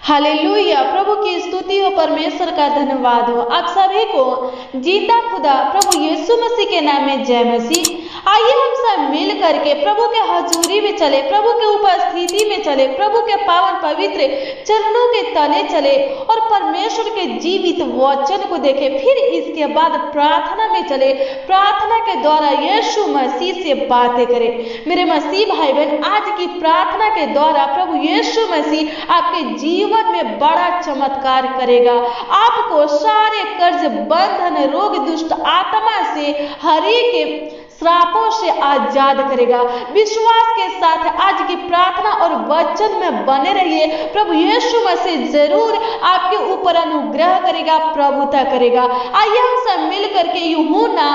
Hallelujah. प्रभु की स्तुति हो, परमेश्वर का धन्यवाद हो। आप सभी को जीता खुदा प्रभु यीशु मसीह के नाम में जय मसीह। आइए हम सब मिल करके प्रभु के हजूरी में चले, प्रभु के उपस्थिति में चले, प्रभु के पावन पवित्र चरणों के तले चले और परमेश्वर के जीवित वचन को देखें। फिर इसके बाद प्रार्थना में चले, प्रार्थना के द्वारा यीशु मसीह से बातें करें। मेरे मसीह भाई बहन, आज की प्रार्थना के द्वारा प्रभु यीशु मसीह आपके जीवन में बड़ा चमत्कार करेगा। आपको सारे कर्ज, बंधन, रोग, दुष्ट आत्मा से, हरि के श्रापों से आजाद करेगा। विश्वास के साथ आज की प्रार्थना और वचन में बने रहिए। प्रभु यीशु मसीह जरूर आपके ऊपर अनुग्रह करेगा, प्रभुता करेगा। आइए हम सब मिल करके यूहन्ना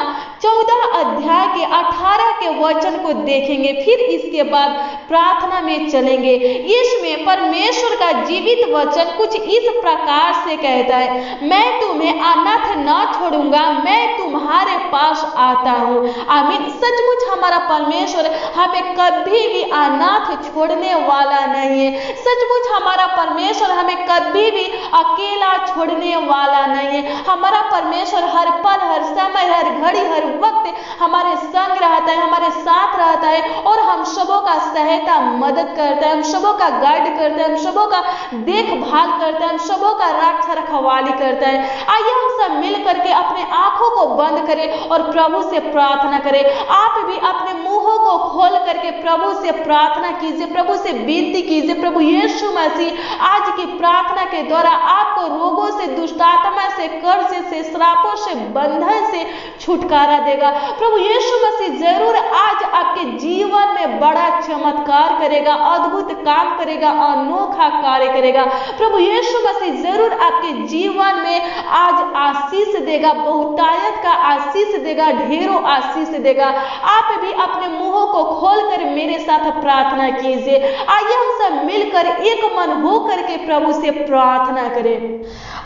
14 अध्याय के 18 के वचन को देखेंगे। फिर इसके बाद प्रार्थना में चलेंगे। इसमें परमेश्वर का जीवित वचन कुछ इस प्रकार से कहता है, मैं तुम्हें अनाथ न छोड़ूंगा, मैं तुम्हारे पास आता हूँ। आमीन। सचमुच हमारा परमेश्वर हमें कभी भी अनाथ छोड़ने वाला नहीं है। सचमुच हमारा परमेश्वर हमें कभी भी अकेला छोड़ने वाला नहीं है। हमारा परमेश्वर हर पल, हर समय, हर घड़ी, हर वक्त हमारे संग रहता है, हमारे साथ रहता है और हम सबों का सहायता, मदद करता है, हम सबों का गाइड करता है, हम सबों का देखभाल करता है, हम सबों का रक्षा रखवाली करता है। आइए हम सब मिल करके अपने आंखों को बंद करें और प्रभु से प्रार्थना करें। आप भी अपने मुंहों को खोल करके प्रभु से प्रार्थना कीजिए, प्रभु से विनती कीजिए। प्रभु यीशु मसीह आज की प्रार्थना के द्वारा आपको रोगों से, दुष्ट आत्मा से, कर्ज से, श्रापों से, बंधन से छुटकारा देगा। प्रभु यीशु मसीह जरूर आज आपके जीवन में बड़ा चमत्कार करेगा, अद्भुत काम करेगा, अनोखा कार्य करेगा। प्रभु यीशु मसीह जरूर आपके जीवन में आज आशीष देगा, बहुतायत का आशीष देगा, ढेरों आशीष देगा। आप भी अपने मुंहों को खोलकर मेरे साथ प्रार्थना कीजिए। आइए हम सब मिलकर एक मन हो करके प्रभु से प्रार्थना करें।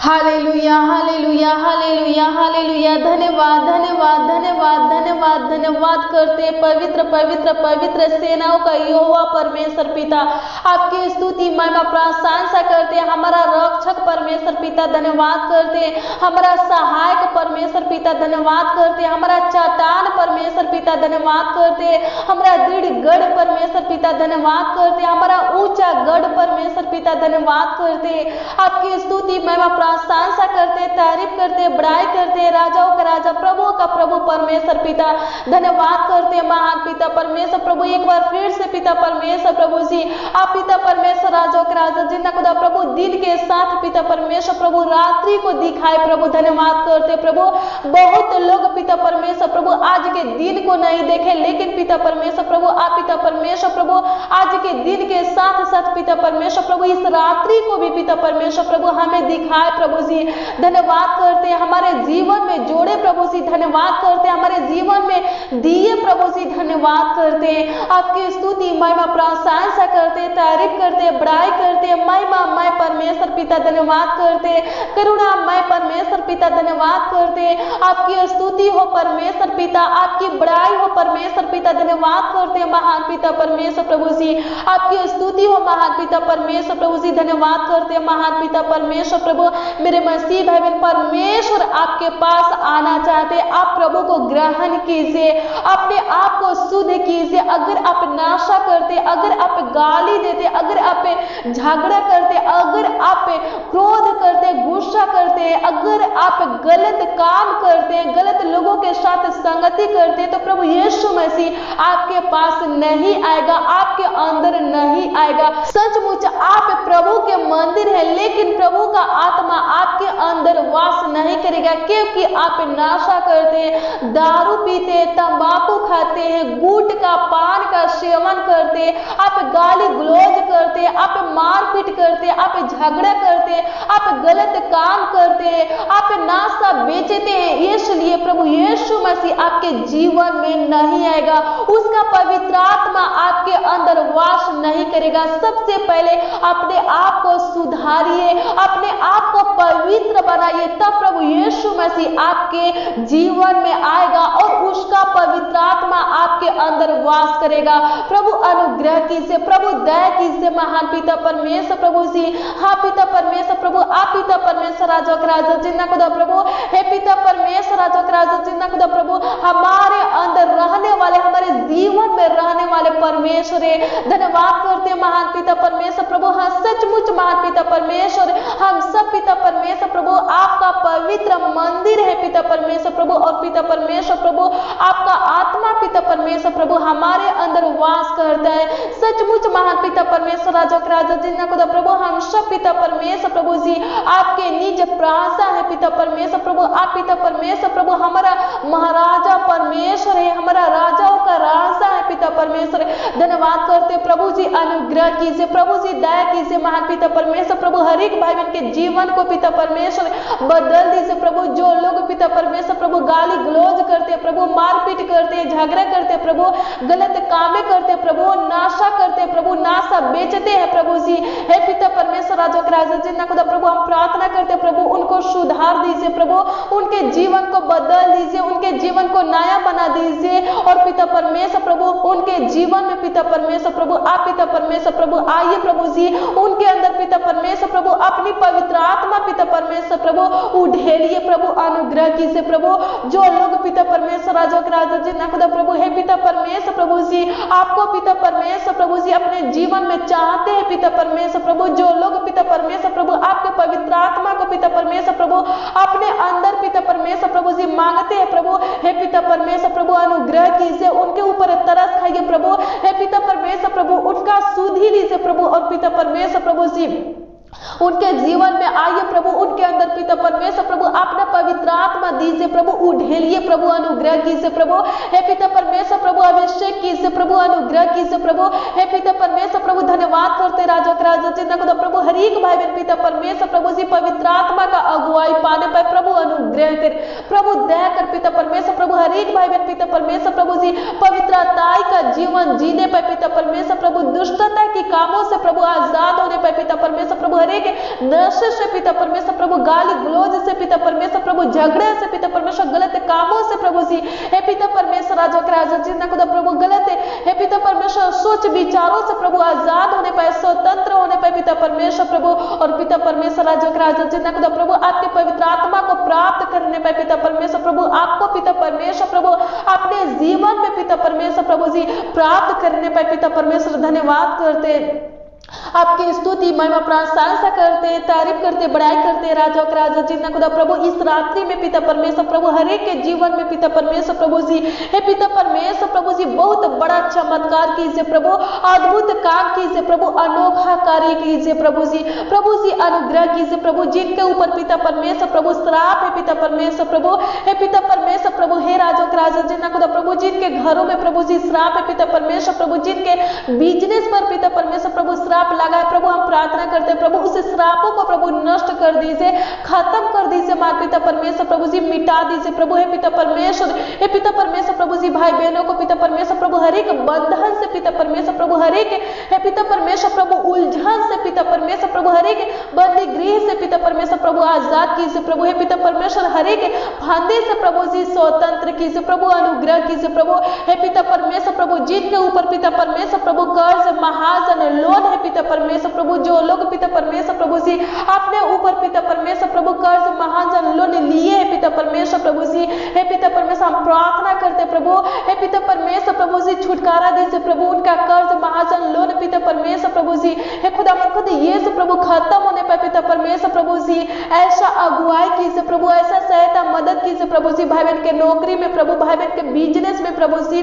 Hallelujah, hallelujah, hallelujah, hallelujah. धन्यवाद, धन्यवाद, धन्यवाद, धन्यवाद, धन्यवाद करते पवित्र पवित्र पवित्र सेनाओं का यहोवा परमेश्वर पिता, आपकी स्तुति महिमा प्रशंसा करते। हमारा रक्षक परमेश्वर पिता धन्यवाद करते, हमारा सहायक परमेश्वर पिता धन्यवाद करते, हमारा चट्टान परमेश्वर पिता धन्यवाद करते, हमारा दृढ़ गढ़ परमेश्वर पिता धन्यवाद करते, हमारा ऊंचा गढ़ परमेश्वर पिता धन्यवाद करते। आपकी स्तुति महिमा प्रशंसा करते, तारीफ करते, बड़ाई करते। राजाओं का राजा, प्रभु का प्रभु परमेश्वर पिता धन्यवाद करते। महान पिता परमेश्वर प्रभु, एक बार फिर से पिता परमेश्वर प्रभु जी, आप पिता परमेश्वर राजाओं का राजा, जिन्ना खुदा प्रभु दिन के साथ पिता परमेश्वर प्रभु रात्रि को दिखाए प्रभु धन्यवाद करते। प्रभु बहुत लोग पिता परमेश्वर प्रभु आज के दिन को नहीं देखे, लेकिन पिता परमेश्वर प्रभु आप पिता परमेश्वर प्रभु आज के दिन के साथ साथ पिता परमेश्वर प्रभु इस रात्रि को भी पिता परमेश्वर प्रभु हमें दिखाए प्रभु जी धन्यवाद करते। हमारे जीवन में जोड़े प्रभु जी धन्यवाद करते, हमारे जीवन में दिए प्रभु जी धन्यवाद करते। आपकी स्तुति महिमा प्रशंसा करते, तारीफ करते, बड़ाई करते। महिमा मैं परमेश्वर पिता धन्यवाद करते, करुणा मैं परमेश्वर पिता धन्यवाद करते। आपकी स्तुति हो परमेश्वर पिता, आपकी बड़ाई हो परमेश्वर पिता धन्यवाद करते। महान पिता परमेश्वर प्रभु जी, आपकी स्तुति हो महान पिता परमेश्वर प्रभु जी धन्यवाद करते। महान पिता परमेश्वर प्रभु, मेरे मसीह भाई बहन, परमेश्वर आपके पास आना चाहते। आप प्रभु को ग्रहण कीजिए, अपने आप को शुद्ध कीजिए। अगर आप नाशा करते, अगर आप गाली देते, अगर आप झगड़ा करते, अगर आप क्रोध करते, गुस्सा करते, अगर आप गलत काम करते, गलत लोगों के साथ संगति करते, तो प्रभु यीशु मसीह आपके पास नहीं आएगा, आपके अंदर नहीं आएगा। सचमुच आप प्रभु के मंदिर है, लेकिन प्रभु का आत्मा आपके अंदर वास नहीं करेगा, क्योंकि आप नाशा करते, दारू पीते, तंबाकू खाते हैं, गुटखा पान का सेवन करते, आप गाली गलौज करते, आप मारपीट करते, आप झगड़ा करते, आप गलत काम करते, आप नाशा बेचते हैं। इसलिए प्रभु यीशु मसीह आपके जीवन में नहीं आएगा, उसका पवित्र आत्मा आपके अंदर वास नहीं करेगा। सबसे पहले अपने आप को सुधारिए, अपने आप को पवित्र बनाइए, तब प्रभु यीशु मसीह आपके जीवन में आएगा और उसका पवित्र आत्मा आपके अंदर वास करेगा। प्रभु अनुग्रह कीजिए, प्रभु दया कीजिए। महान पिता परमेश्वर प्रभु जी, हाँ पिता प्रभु आप पिता परमेश्वर राजा के राजा जिन्ना खुदा प्रभु, हे पिता परमेश्वर राजा के राजा जिन्ना खुदा प्रभु हमारे अंदर रहने वाले, हमारे जीवन में रहने वाले परमेश्वर है, धन्यवाद करते हैं महान पिता परमेश्वर प्रभु। हाँ सचमुच महान पिता परमेश्वर, हम सब पिता परमेश्वर प्रभु आपका पवित्र मंदिर है पिता परमेश्वर प्रभु, और पिता परमेश्वर प्रभु आपका आत्मा पिता परमेश्वर प्रभु हमारे अंदर वास करता है। सचमुच महान पिता परमेश्वर राजा के राजा जिन्ना खुदा प्रभु हम सब पिता परमेश्वर प्रभु जी आपके निज प्रासा है पिता परमेश्वर प्रभु। आप पिता परमेश्वर प्रभु हमारा महाराजा परमेश्वर है, हमारा राजाओं का राजा है पिता परमेश्वर। धन्यवाद करते प्रभु जी, अनुग्रह कीजिए प्रभु जी, दया कीजिए महान पिता परमेश्वर प्रभु, हर एक भाई बहन के जीवन को पिता परमेश्वर बदल दीजिए प्रभु। जो लोग पिता परमेश्वर प्रभु गाली गलौज करते हैं प्रभु, मारपीट करते हैं, झगड़ा करते हैं प्रभु, गलत कामें करते हैं प्रभु, नाशा करते हैं प्रभु, नाशा बेचते हैं प्रभु जी, हे पिता परमेश्वर राजा के राजा जिन्ना खुदा प्रभु हम प्रार्थना करते हैं प्रभु उनको सुधार दीजिए प्रभु, उनके जीवन को बदल दीजिए, उनके जीवन को नया बना दीजिए, और पिता परमेश्वर प्रभु उनके जीवन में पिता परमेश्वर प्रभु आप पिता परमेश्वर प्रभु आइए प्रभु जी, उनके अंदर पिता परमेश्वर प्रभु अपनी पवित्र आत्मा पिता परमेश्वर प्रभु उठेलिए प्रभु, अनुग्रह कीजिए प्रभु। जो लोग पिता परमेश्वर राजा के राजा जिन्ना खुदा प्रभु हे पिता परमेश्वर प्रभु जी आपको पिता परमेश्वर प्रभु जी अपने जीवन में चाहते हैं पिता परमेश्वर प्रभु, जो लोग पिता परमेश्वर प्रभु आपके पवित्र आत्मा को पिता परमेश्वर प्रभु अपने अंदर पिता परमेश्वर प्रभु जी मांगते हैं प्रभु, हे पिता परमेश्वर प्रभु अनुग्रह कीजिए, उनके ऊपर तरस खाइए प्रभु, हे पिता परमेश्वर प्रभु उनका सुधि लीजिए प्रभु, और पिता परमेश्वर प्रभु जी उनके जीवन में आइए प्रभु, उनके अंदर पिता परमेश्वर प्रभु अपना पवित्र आत्मा दीजिए प्रभु, उठेलिए प्रभु, अनुग्रह कीजिए प्रभु, हे पिता परमेश्वर प्रभु अभिषेक कीजिए प्रभु, अनुग्रह कीजिए प्रभु, हे पिता परमेश्वर प्रभु धन्यवाद करते राजा के राजा जिन्ना खुदा प्रभु हर एक भाई बहन पिता परमेश्वर प्रभु जी पवित्र आत्मा का अगुवाई पाने पाए प्रभु, अनुग्रह कर प्रभु, दया कर पिता परमेश्वर प्रभु हर एक भाई बहन पिता परमेश्वर प्रभु जी पवित्रताई का जीवन जीने पाए पिता परमेश्वर प्रभु, दुष्टता के कामों से प्रभु आजाद होने पाए पिता परमेश्वर प्रभु, हर एक नशे से पिता परमेश्वर प्रभु, गाली गलौज से पिता परमेश्वर प्रभु, झगड़े से पिता परमेश्वर, गलत कामों से प्रभु जी हे पिता परमेश्वर राजा के राजा जिन्ना खुदा प्रभु गलत हे पिता परमेश्वर सोच विचारों से प्रभु आजाद होने पाए, स्वतंत्र होने पाए पिता परमेश्वर प्रभु, और पिता परमेश्वर राजा के राजा जिन्ना खुदा प्रभु आपके पवित्र आत्मा को प्राप्त करने पाए पिता परमेश्वर प्रभु, आपको पिता परमेश्वर प्रभु अपने जीवन में पिता परमेश्वर प्रभु जी प्राप्त करने पाए पिता परमेश्वर। धन्यवाद करते आपकी स्तुति महिमा प्रशंसा करते हैं, तारीफ करते, बड़ाई करते राजा के राजा जिन्ना खुदा प्रभु इस रात्रि में पिता परमेश्वर प्रभु हर एक के जीवन में पिता परमेश्वर प्रभु जी हे पिता परमेश्वर प्रभु जी बहुत बड़ा चमत्कार कीजिए प्रभु, अद्भुत काम कीजिए प्रभु, अनोखा कार्य कीजिए प्रभु जी अनुग्रह कीजिए प्रभु, जिनके ऊपर पिता परमेश्वर प्रभु श्राप है पिता परमेश्वर प्रभु हे पिता परमेश्वर प्रभु हे राजा के राजा जिन्ना खुदा प्रभु, जिनके घरों में प्रभु जी श्राप है पिता परमेश्वर प्रभु, जिनके बिजनेस पर पिता परमेश्वर प्रभु श्राप लगा है प्रभु, हम प्रार्थना करते हैं प्रभु उस श्रापों को प्रभु नष्ट कर दीजिए, खत्म कर दीजिए मां पिता परमेश्वर प्रभु जी, मिटा दीजिए प्रभु हे पिता परमेश्वर प्रभु जी भाई बहनों को पिता परमेश्वर प्रभु हर एक बंधन से पिता परमेश्वर प्रभु हर एक हे पिता परमेश्वर प्रभु उलझन से पिता परमेश्वर प्रभु हर एक बंदी गृह से पिता परमेश्वर प्रभु आजाद कीजिए प्रभु, हे पिता परमेश्वर हर एक फंदे से प्रभु जी स्वतंत्र कीजिए प्रभु, अनुग्रह कीजिए प्रभु, हे पिता परमेश्वर प्रभु जिनके ऊपर पिता परमेश्वर प्रभु कर्ज महाजन लोन है पिता परमेश्वर प्रभु, जो लोग पिता परमेश्वर प्रभु जी अपने ऊपर पिता परमेश्वर प्रभु कर्ज महाजन लोन लिए है पिता परमेश्वर प्रभु जी हे पिता परमेश्वर हम प्रार्थना करते प्रभु, हे पिता परमेश्वर प्रभु जी छुटकारा दीजिए प्रभु, उनका कर्ज महाजन लोन पिता परमेश्वर प्रभु जी हे खुदा खुद ये से प्रभु खत्म होने पर पिता परमेश्वर प्रभु जी ऐसा अगुवाई कीजिए प्रभु, ऐसा सहायता मदद कीजिए प्रभु जी, भाई बहन के नौकरी में प्रभु, भाई बहन के बिजनेस में प्रभु जी,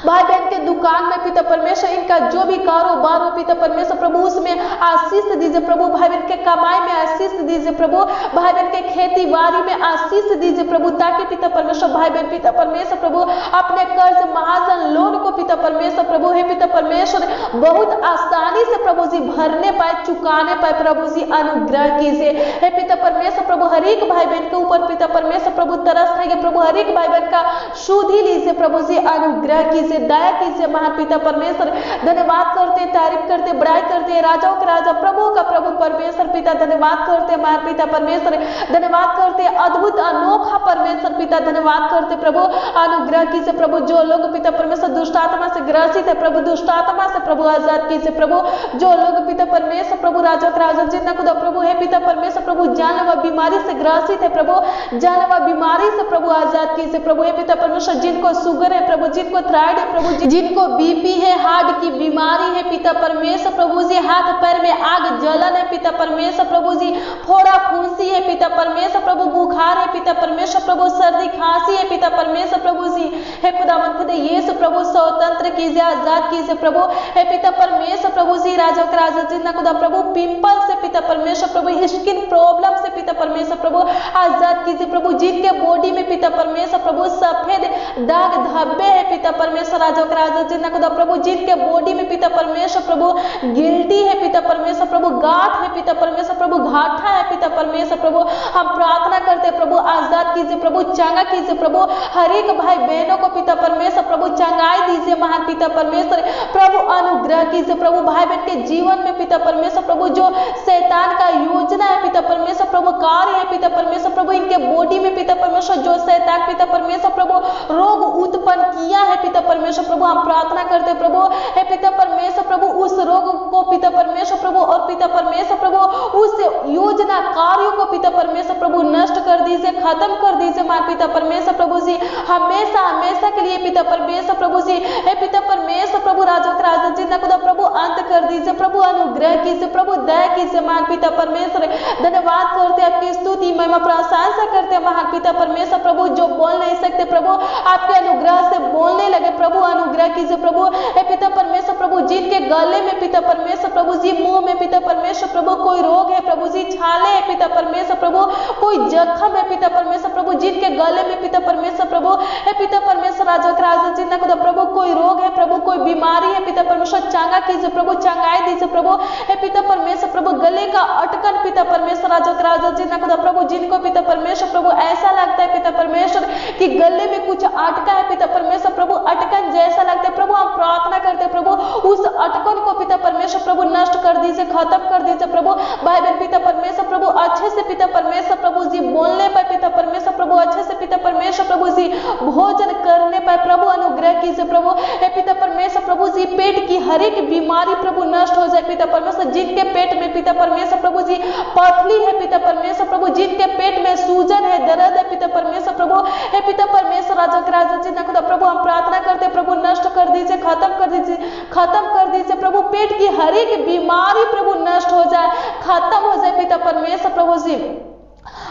भाई बहन के दुकान में पिता परमेश्वर इनका जो भी कारोबार हो पिता परमेश्वर प्रभु उसमें आशीष दीजिए प्रभु, भाई बहन के कमाई में आशीष दीजिए प्रभु, भाई बहन के खेती बाड़ी में आशीष दीजिए प्रभु, ताकि पिता परमेश्वर भाई बहन पिता परमेश्वर प्रभु अपने कर्ज महाजन लोन को पिता परमेश्वर प्रभु हे पिता परमेश्वर बहुत आसानी से प्रभु जी भरने पाए, चुकाने पाए प्रभु जी, अनुग्रह कीजिए हे पिता परमेश्वर प्रभु हर एक भाई बहन के ऊपर पिता परमेश्वर प्रभु तरस खाइए प्रभु, हर एक भाई बहन का सुधि लीजिए प्रभु जी, अनुग्रह कीजिए कीजिए, दया कीजिए महान पिता परमेश्वर। धन्यवाद करते, तारीफ करते, बड़ाई करते, राजाओं के राजा, प्रभु का प्रभु परमेश्वर पिता, धन्यवाद करते महान पिता परमेश्वर। धन्यवाद करते अद्भुत अनोखा परमेश्वर पिता, धन्यवाद करते प्रभु। अनुग्रह कीजिए प्रभु, जो लोग पिता परमेश्वर दुष्ट आत्मा से ग्रसित है प्रभु, दुष्ट आत्मा से प्रभु आजाद कीजिए प्रभु। जो लोग पिता परमेश्वर प्रभु राजा का राजा जितना खुदा प्रभु है पिता परमेश्वर प्रभु, जानलेवा बीमारी से ग्रसित है प्रभु, जानलेवा बीमारी से प्रभु आजाद कीजिए प्रभु हे पिता परमेश्वर। जिनको शुगर है प्रभु, जिनको थायराइड है प्रभु, जिनको बीपी है, हार्ट की बीमारी है पिता परमेश्वर प्रभु जी, हाथ पैर में आग जलन है पिता परमेश्वर प्रभु जी, फोड़ा फुंसी है पिता परमेश्वर प्रभु, बुखार है पिता परमेश्वर प्रभु, सर्दी खांसी है पिता परमेश्वर प्रभु जी, हे खुदावंद खुदा यीशु प्रभु स्वतंत्र कीजिए, आजाद कीजिए प्रभु हे पिता परमेश्वर प्रभु जी, राजा का राजा जितना खुदा प्रभु, पिंपल से पिता परमेश्वर प्रभु, स्किन प्रॉब्लम से पिता परमेश्वर प्रभु आजाद कीजिए प्रभु। जिनके बॉडी में पिता परमेश्वर प्रभु सफेद दाग धब्बे है पिता परमेश्वर, राजा का राजा जितना खुदा प्रभु, जिनके बॉडी में पिता परमेश्वर प्रभु गिल्टी है पिता परमेश्वर प्रभु, गांठ है पिता परमेश्वर प्रभु, घाटा है पिता परमेश्वर प्रभु, हम प्रार्थना करते प्रभु आजाद कीजिए प्रभु, चंगा कीजिए प्रभु। हर एक भाई बहनों को पिता परमेश्वर प्रभु चंगाई दीजिए महान पिता परमेश्वर प्रभु, अनुग्रह कीजिए प्रभु। भाई बहन के जीवन में पिता परमेश्वर प्रभु जो शैतान का योजना है पिता परमेश्वर प्रभु, कार्य है पिता परमेश्वर प्रभु, इनके बॉडी में पिता परमेश्वर जो शैतान पिता परमेश्वर प्रभु रोग उत्पन्न किया है पिता परमेश्वर प्रभु, हम प्रार्थना करते प्रभु हे पिता परमेश्वर प्रभु, उस रोग को पिता परमेश्वर प्रभु और पिता परमेश्वर प्रभु उस योजना कार्यों को पिता परमेश्वर प्रभु नष्ट कर दीजिए, खत्म कर दीजिए मां पिता परमेश्वर प्रभु जी, हमेशा हमेशा के लिए पिता परमेश्वर प्रभु जी, हे पिता परमेश्वर प्रभु राजा का राजा जितना खुदा प्रभु अंत कर दीजिए प्रभु, अनुग्रह कीजिए प्रभु, दया कीजिए महान पिता परमेश्वर। धन्यवाद करते, आपकी स्तुति महिमा प्रशंसा करते महान पिता परमेश्वर प्रभु, जो बोल नहीं सकते प्रभु आपके अनुग्रह से बोलने लगे प्रभु, अनुग्रह कीजिए प्रभु हे पिता परमेश्वर प्रभु। जिनके गले में पिता परमेश्वर प्रभु जी, मुंह में पिता परमेश्वर प्रभु कोई रोग है प्रभु जी, छाले है पिता परमेश्वर प्रभु, कोई जख्म है पिता परमेश्वर प्रभु, जिनके गले में पिता परमेश्वर प्रभु हे पिता परमेश्वर राजा का राजा जितना खुदा प्रभु कोई रोग है प्रभु, कोई बीमारी है पिता परमेश्वर, चंगा कीजिए प्रभु, चंगाई दीजिए प्रभु हे पिता परमेश्वर प्रभु। गले का अटकन पिता परमेश्वर राजा का राजा जितना खुदा प्रभु, जिनको पिता परमेश्वर प्रभु ऐसा लगता है पिता परमेश्वर कि गले में कुछ अटका है पिता परमेश्वर प्रभु, अटकन जैसा लगता है प्रभु, हम प्रार्थना करते प्रभु उस अटकन को पिता परमेश्वर प्रभु नष्ट कर दीजिए, खत्म कर दीजिए प्रभु। भाई बहन पिता परमेश्वर प्रभु अच्छे से पिता परमेश्वर प्रभु जी बोलने पाए पिता परमेश्वर प्रभु, अच्छे से पिता परमेश्वर प्रभु जी भोजन करने पाए प्रभु, अनुग्रह कीजिए प्रभु हे पिता परमेश्वर प्रभु जी। पेट की हर एक बीमारी प्रभु नष्ट हो जाए पिता परमेश्वर, जिनके पेट में पिता परमेश्वर प्रभु जी पथली है पिता परमेश्वर प्रभु, जिनके पेट में सूजन है, दर्द है पिता परमेश्वर प्रभु हे पिता परमेश्वर राजा का राजा जितना खुदा प्रभु, हम प्रार्थना करते प्रभु नष्ट कर दीजिए, खत्म कर दीजिए, खत्म कर दीजिए प्रभु। पेट की हर एक बीमारी प्रभु नष्ट हो जाए, खत्म हो जाए पिता परमेश्वर प्रभु जी,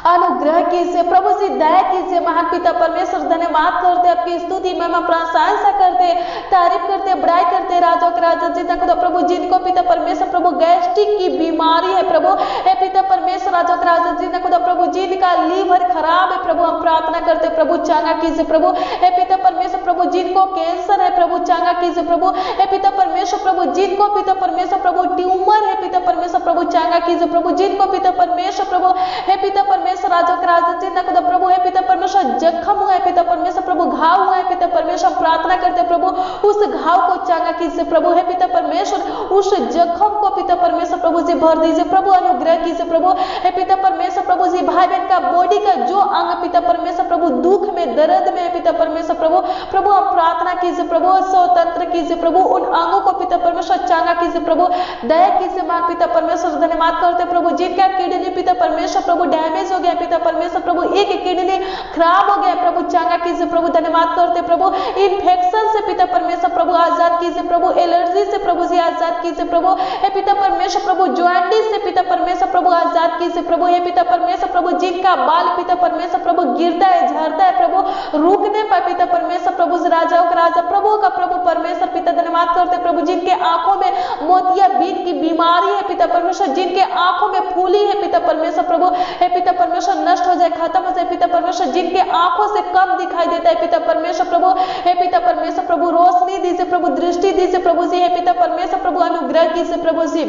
अनुग्रह कीजिए प्रभु जी, दया कीजिए महान पिता परमेश्वर। धन्यवाद करते, आपकी स्तुति महिमा प्रशंसा करते, तारीफ करते, बड़ाई करते राजा के राजा जितना खुदा प्रभु, जिनको पिता परमेश्वर प्रभु गैस्ट्रिक की बीमारी है प्रभु हे पिता परमेश्वर राजा के राजा जितना खुदा प्रभु, जिनका लीवर खराब है प्रभु, हम प्रार्थना करते प्रभु चंगा कीजिए प्रभु हे पिता परमेश्वर प्रभु। जिनको कैंसर है प्रभु चंगा कीजिए प्रभु हे पिता परमेश्वर प्रभु, जिनको पिता परमेश्वर प्रभु ट्यूमर है पिता परमेश्वर प्रभु चंगा कीजिए प्रभु, जिनको पिता परमेश्वर प्रभु हे पिता परमेश्वर राजा का राजा जितना खुदा प्रभु हे पिता परमेश्वर जख्म हुआ है पिता परमेश्वर प्रभु, घाव हुआ है पिता परमेश्वर, प्रार्थना करते प्रभु उस घाव को चंगा कीजिए प्रभु हे पिता परमेश्वर, उस जख्म को पिता परमेश्वर प्रभु जी भर दीजिए प्रभु, अनुग्रह कीजिए प्रभु हे पिता परमेश्वर प्रभु जी। भाई बहन का बॉडी का जो अंग पिता परमेश्वर प्रभु दुख में दर्द में है पिता परमेश्वर प्रभु, प्रभु हम प्रार्थना कीजिए प्रभु, स्वतंत्र कीजिए प्रभु, उन अंगों को पिता परमेश्वर चंगा कीजिए प्रभु, दया कीजिए मां पिता परमेश्वर। धन्यवाद करते प्रभु, जिनका किडनी पिता परमेश्वर प्रभु डैमेज हो गया पिता परमेश्वर प्रभु, एक किडनी खराब हो गया प्रभु, चंगा कीजिए प्रभु। धन्यवाद करते प्रभु, इन्फेक्शन से पिता परमेश्वर प्रभु आजाद कीजिए प्रभु, एलर्जी से प्रभु जी आजाद कीजिए प्रभु हे पिता परमेश्वर प्रभु, जॉन्डिस से पिता परमेश्वर प्रभु आजाद कीजिए प्रभु हे पिता परमेश्वर प्रभु, जिनका बाल पिता परमेश्वर प्रभु गिरता है, झड़ता है प्रभु, रुकने पर पिता परमेश्वर प्रभु राजाओं का राजा प्रभु का प्रभु परमेश्वर पिता। धन्यवाद करते प्रभु, जिनके आंखों में मोतियाबिंद की बीमारी है पिता परमेश्वर, जिनके आंखों में फूली है पिता परमेश्वर प्रभु हे पिता परमेश्वर, नष्ट हो जाए, खत्म हो जाए पिता परमेश्वर, जिनके आंखों से कम दिखाई देता है पिता परमेश्वर प्रभु हे पिता परमेश्वर प्रभु, रोशनी दीजिए प्रभु, दृष्टि दीजिए प्रभु जी हे पिता परमेश्वर प्रभु, अनुग्रह कीजिए प्रभु जी,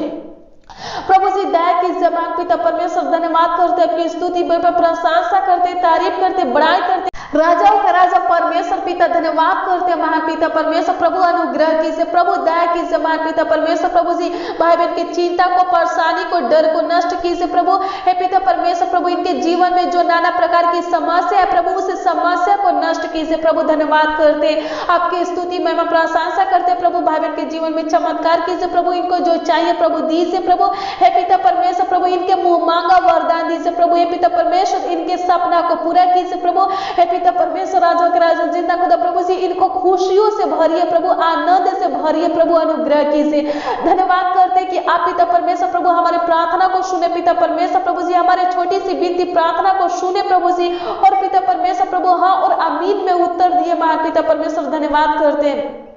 प्रभु जी दया कीजिए मान पिता परमेश्वर। धन्यवाद करते, अपनी स्तुति प्रशंसा करते, तारीफ करते, बड़ाई करते, राजाओं का राजा परमेश्वर पिता धन्यवाद करते हैं महान पिता परमेश्वर प्रभु, अनुग्रह कीजिए प्रभु, दया कीजिए महान पिता परमेश्वर प्रभु जी, भाई बहन की चिंता को, परेशानी को, डर को नष्ट कीजिए प्रभु। हे पिता परमेश्वर प्रभु, इनके जीवन में जो नाना प्रकार की समस्या है प्रभु, उस समस्या को नष्ट कीजिए प्रभु। धन्यवाद करते आपकी स्तुति महिमा प्रशंसा करते प्रभु, भाई बहन के जीवन में चमत्कार कीजिए प्रभु, इनको जो चाहिए प्रभु दीजिए प्रभु। हे पिता परमेश्वर प्रभु, इनके मुंह मांगा वरदान दीजिए प्रभु। हे पिता परमेश्वर, इनके सपना को पूरा कीजिए प्रभु। हे पिता परमेश्वर, राजा के राजा जिंदा खुदा प्रभु जी, इनको खुशियों से भरिए प्रभु, आनंद से भरिए प्रभु, अनुग्रह कीजिए। धन्यवाद करते कि आप पिता परमेश्वर प्रभु हमारे प्रार्थना को सुने पिता परमेश्वर प्रभु जी, हमारे छोटी सी विनती प्रार्थना को सुने प्रभु जी, और पिता परमेश्वर प्रभु हाँ और आमीन में उत्तर दिए महान पिता परमेश्वर। धन्यवाद करते हैं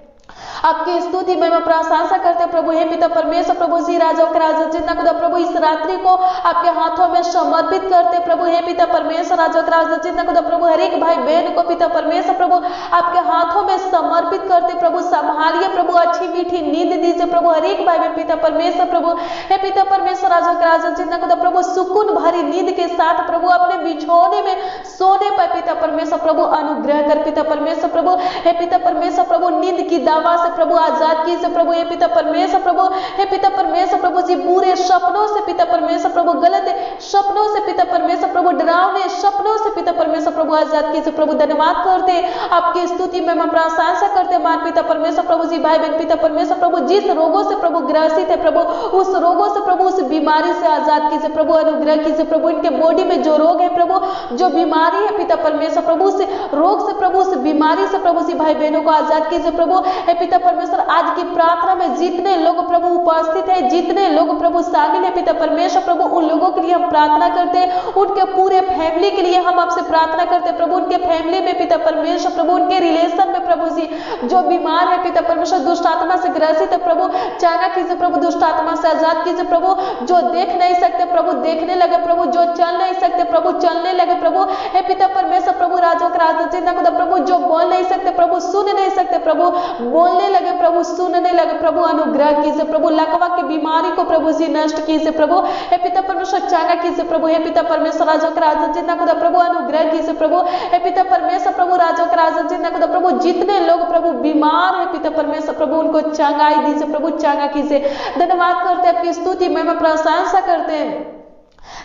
आपकी स्तुति महिमा प्रशंसा करते प्रभु। हे पिता परमेश्वर प्रभु जी, राजाओं के राजा जितना खुदा प्रभु, इस रात्रि को आपके हाथों में समर्पित करते प्रभु। हे पिता परमेश्वर, राजाओं के राजा जितना खुदा प्रभु, हर एक भाई बहन को पिता परमेश्वर प्रभु आपके हाथों में समर्पित करते प्रभु। संभालिए प्रभु, अच्छी मीठी नींद दीजिए प्रभु हर एक भाई बहन पिता परमेश्वर प्रभु। हे पिता परमेश्वर, राजाओं के राजा जितना खुदा प्रभु, सुकून भरी नींद के साथ प्रभु अपने बिछौने में सोने पर पिता परमेश्वर प्रभु अनुग्रह कर पिता परमेश्वर प्रभु। हे पिता परमेश्वर प्रभु, नींद की दवा से प्रभु आजाद कीजिए प्रभु। हे पिता परमेश्वर प्रभु, हे पिता परमेश्वर प्रभु जी, बुरे सपनों से पिता परमेश्वर प्रभु, गलत सपनों से पिता परमेश्वर प्रभु, डरावने सपनों से पिता परमेश्वर प्रभु आजाद कीजिए प्रभु। धन्यवाद करते आपकी स्तुति में मैं प्रशंसा करते मान पिता परमेश्वर प्रभु जी, भाई बहन पिता परमेश्वर प्रभु जिस रोगों से प्रभु ग्रसित है प्रभु, उस रोगों से प्रभु, उस बीमारी से आजाद कीजिए प्रभु, अनुग्रह कीजिए प्रभु। इनके बॉडी में जो रोग है प्रभु, जो बीमारी है पिता परमेश्वर प्रभु, उस रोग से प्रभु, उस बीमारी से प्रभु जी भाई बहनों को आजाद कीजिए प्रभु। हे पिता परमेश्वर, आज की प्रार्थना में जितने लोग प्रभु उपस्थित है, जितने लोग प्रभु शामिल है पिता परमेश्वर प्रभु, उन लोगों के लिए हम प्रार्थना करते हैं, उनके पूरे फैमिली के लिए हम आपसे प्रार्थना करते हैं प्रभु। उनके फैमिली में पिता परमेश्वर प्रभु, उनके रिलेशन में प्रभु जी जो बीमार है पिता परमेश्वर, दुष्ट आत्मा से ग्रसित है प्रभु, चांगा कीजिए प्रभु, दुष्ट आत्मा से आजाद कीजिए प्रभु। जो देख नहीं सकते प्रभु देखने लगे प्रभु, जो चल नहीं सकते प्रभु चलने लगे प्रभु। हे पिता परमेश्वर प्रभु, राजों के राजा जिंदा खुदा प्रभु, जो बोल नहीं सकते प्रभु, सुन नहीं सकते प्रभु, बोलने लगे प्रभु, सुनने लगे प्रभु, अनुग्रह कीजिए प्रभु। लकवा की बीमारी को प्रभु जी नष्ट कीजिए प्रभु। हे पिता परमेश्वर, चांगा कीजिए प्रभु। हे पिता परमेश्वर, राजों के राजा जिंदा खुदा प्रभु, अनुग्रह कीजिए प्रभु। हे पिता परमेश्वर प्रभु, राजों के राजा जिंदा खुदा प्रभु, जितने लोग प्रभु बीमार है पिता परमेश्वर प्रभु, उनको चांगाई दीजिए प्रभु, चांगा कीजिए। धन्यवाद करते हैं आपकी स्तुति में प्रशंसा करते हैं,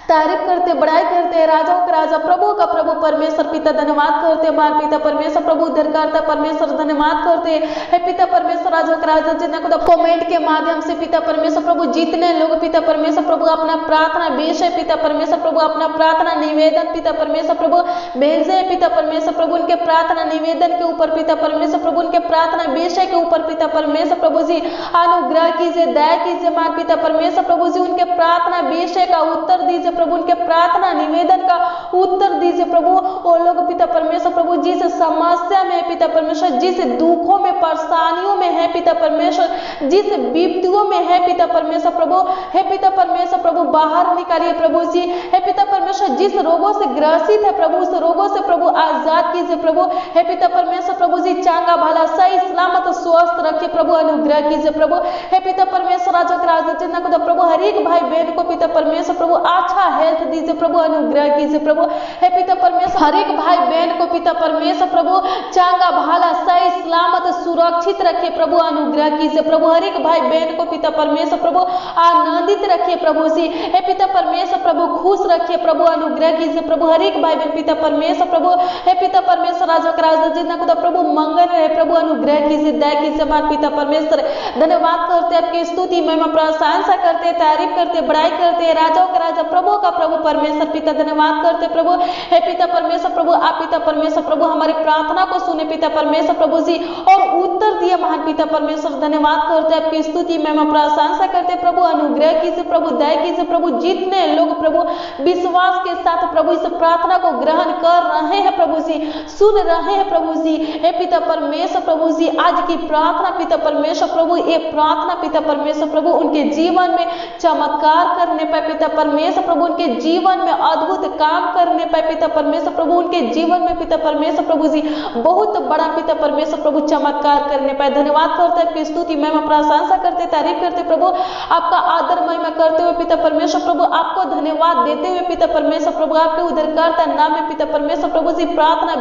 तारीफ करते, बड़ाई करते, राजाओं का राजा प्रभु का प्रभु परमेश्वर पिता धन्यवाद करते, मान पिता परमेश्वर प्रभु उद्धारकर्ता परमेश्वर धन्यवाद करते। हे पिता परमेश्वर, राजाओं का राजा जिन्हें खुदा कमेंट के माध्यम से पिता परमेश्वर प्रभु जितने लोग पिता परमेश्वर प्रभु अपना प्रार्थना विषय पिता परमेश्वर प्रभु, अपना प्रार्थना निवेदन पिता परमेश्वर प्रभु भेजे पिता परमेश्वर प्रभु, उनके प्रार्थना निवेदन के ऊपर पिता परमेश्वर प्रभु, उनके प्रार्थना विषय के ऊपर पिता परमेश्वर प्रभु जी अनुग्रह कीजिए, दया कीजिए मान पिता परमेश्वर प्रभु जी। उनके प्रार्थना विषय का उत्तर दीजिए प्रभु, उनके प्रार्थना निवेदन का उत्तर दीजिए प्रभु। वो लोग पिता परमेश्वर प्रभु जिस समस्या में पिता परमेश्वर, जिस दुखों में परेशानियों में है पिता परमेश्वर, जिस विपत्तियों में है पिता परमेश्वर प्रभु, हे पिता परमेश्वर प्रभु बाहर निकालिए प्रभु जी। हे पिता परमेश्वर, जिस रोगों से ग्रसित है प्रभु, उस रोगों से प्रभु आजाद कीजिए प्रभु। हे पिता परमेश्वर प्रभु जी, चांगा भला सही सलामत स्वस्थ रखिए प्रभु, अनुग्रह कीजिए प्रभु। हे पिता परमेश्वर, राजा के राजा जिन्ना खुदा प्रभु, हर एक भाई बहन को पिता परमेश्वर प्रभु अच्छा हेल्थ दीजिए प्रभु, अनुग्रह कीजिए प्रभु। हे पिता परमेश्वर, हर एक भाई बहन को पिता परमेश्वर प्रभु चांगा भाला सही सलामत सुरक्षित रखिए प्रभु, अनुग्रह कीजिए प्रभु। हर एक भाई बहन को पिता परमेश्वर प्रभु आनंदित रखिए प्रभु जी। हे पिता परमेश्वर प्रभु खुश रखिए प्रभु, अनुग्रह कीजिए प्रभु। हर एक भाई बहन पिता परमेश्वर प्रभु, हे पिता परमेश्वर, राजा का राजा जितना खुदा प्रभु मंगल रहे प्रभु, अनुग्रह कीजिए, दया कीजिए मान पिता परमेश्वर। धन्यवाद करते आपकी स्तुति महिमा प्रशंसा करते, तारीफ करते, बड़ाई करते, राजाओं का राजा प्रभु का प्रभु परमेश्वर पिता धन्यवाद करते प्रभु। हे पिता परमेश्वर प्रभु, आप पिता परमेश्वर प्रभु हमारी प्रार्थना को सुने पिता परमेश्वर प्रभु जी, और उत्तर दिए महान पिता परमेश्वर। धन्यवाद करते आपकी स्तुति में प्रशंसा करते प्रभु, अनुग्रह कीजिए प्रभु, दया कीजिए प्रभु। जितने लोग प्रभु विश्वास के साथ प्रभु इस प्रार्थना को ग्रहण कर रहे हैं प्रभु जी, सुन रहे हैं प्रभु जी, हे पिता परमेश्वर प्रभु जी, आज की प्रार्थना पिता परमेश्वर प्रभु, ये प्रार्थना पिता परमेश्वर प्रभु उनके जीवन में चमत्कार करने पर पिता परमेश्वर प्रभु उनके जीवन में अद्भुत काम करने पाए पिता परमेश्वर प्रभु, उनके जीवन में पिता परमेश्वर प्रभु जी बहुत बड़ा पिता परमेश्वर प्रभु चमत्कार करने पाए। धन्यवाद करते हैं, आपकी स्तुति महिमा प्रशंसा करते, तारीफ करते प्रभु, आपका आदर महिमा करते हुए पिता परमेश्वर प्रभु, आपको धन्यवाद देते हुए पिता परमेश्वर प्रभु, आपके उद्धारकर्ता नाम में पिता परमेश्वर प्रभु जी प्रार्थना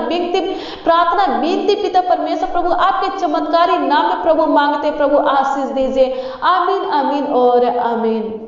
विनती पिता परमेश्वर प्रभु, आपके चमत्कारी नाम में प्रभु मांगते प्रभु, आशीष दीजिए। आमीन आमीन और आमीन।